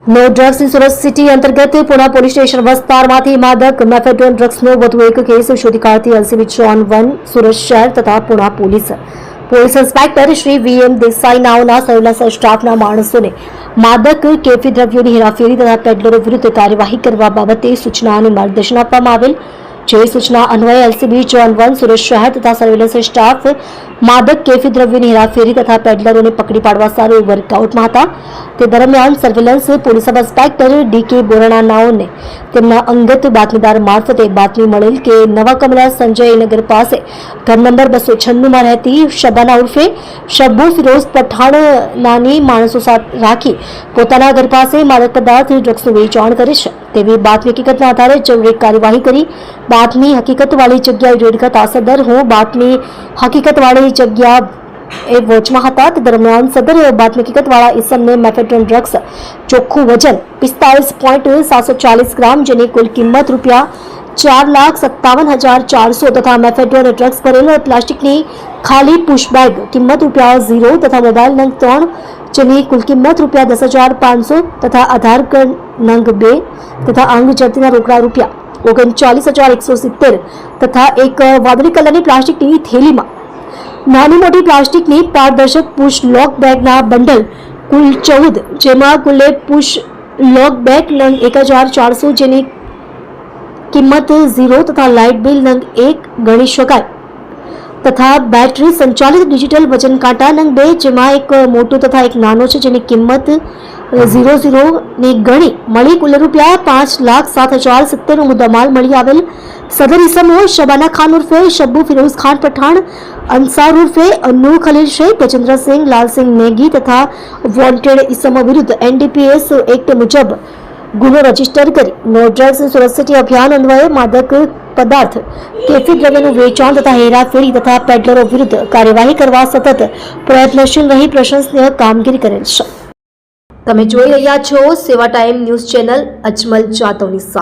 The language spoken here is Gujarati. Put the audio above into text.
No drugs in Surat city અંતર્ગત પુણા પોલીસ સ્ટેશન વિસ્તારમાંથી માદક મેફેડ્રોન ડ્રગ્સનો વધુ એક કેસ શોધી કાઢતી એલસીબી ઝોન 1 સુરત શહેર તથા Puna police inspector Shri VM Desai નાઓના સર્વેલન્સ સ્ટાફના માણસોને માદક કેફી દ્રવ્યોની હેરાફેરી તથા પેડલરો વિરુદ્ધ કાર્યવાહી કરવા બાબતે સૂચના અને માર્ગદર્શન આપવામાં આવેલ. જે સૂચના અન્વયે એલસીબી ઝોન 1 સુરત શહેર તથા સર્વેલન્સ સ્ટાફ માદક કેફી દ્રવ્યોની હેરાફેરી તથા પેડલરોને પકડી પાડવા સારું વર્કઆઉટમાં હતા. તે દરમિયાન surveillance police sub inspector DK Borana નાઓને તેમના અંગત બાતમીદાર મારફતે બાતમી મળેલ કે નવા કમલા સંજયનગર પાસે ઘર નંબર 296 માં રહેતી શબાના ઉર્ફે શબ્બુ ફિરોઝ પઠાણ નાની માણસો સાથે રાખી પોતાના ઘર પાસે માદક પદાર્થ ડ્રગ્સનું વેચાણ કરે છે તેવી બાતમી હકીકતના આધારે જરૂરી કાર્યવાહી કરી બાતમી હકીકતવાળી જગ્યાએ રેડ કરતા સદર હું બાતમી હકીકતવાળી જગ્યા એ વોચમાં હતા. તે દરમિયાન સદર બાતમી હકીકતવાળા ઇસમને મેફેડ્રોન ડ્રગ્સ ચોખ્ખું વજન 45.740 ગ્રામ જેની કુલ કિંમત ₹4,57,400 તથા મેફેડ્રોન ડ્રગ્સ ભરેલ પ્લાસ્ટિકની ખાલી પુશ બેગ કિંમત ₹0 તથા મોબાઈલ નંગ 3 જેની કુલ કિંમત ₹10,500 તથા આધાર કાર્ડ નંગ 2 તથા અંગ જપ્તીના રોકડા ₹39,170 તથા એક વાદળી કલરની પ્લાસ્ટિકની થેલીમાં નાની મોટી પ્લાસ્ટિકની પારદર્શક પુશ લોક બેગના બંડલ કુલ 14 જેમાં કુલ પુશ લોક બેગ નંગ 1,400 જેની કિંમત 0 તથા લાઇટ બિલ નંગ 1 ગણી શકાય તથા બેટરી સંચાલિત ડિજિટલ વજન કાંટા નંગ 2 જેમાં એક મોટો તથા એક નાનો છે જેની કિંમત 00 ની ગણી મળી કુલ ₹5,07,070 નો મુદ્દામાલ મળી આવેલ. સદર ઇસમો શબાના ખાન ઉર્ફે શબ્બુ ફિરોઝ ખાન પઠાણ, અંસાર ઉર્ફે અન્નુ ખલીલ શેખ, ગજેન્દ્રસિંહ લાલસિંહ નેગી તથા વોન્ટેડ ઇસમો વિરુદ્ધ એનડીપીએસ એક્ટ મુજબ ગુનો રજીસ્ટર કરી નો ડ્રગ્સ સુરત સિટી અભિયાન અન્વયે માદક પદાર્થ કેફી દ્રવ્યનું વેચાણ તથા હેરાફેરી તથા પેડલરો વિરુદ્ધ કાર્યવાહી કરવા સતત પ્રયત્નશીલ રહી પ્રશંસનીય કામગીરી કરેલ છે. તમે જોઈ રહ્યા છો સેવા ટાઈમ ન્યૂઝ ચેનલ અજમલ જાતવની સાથે.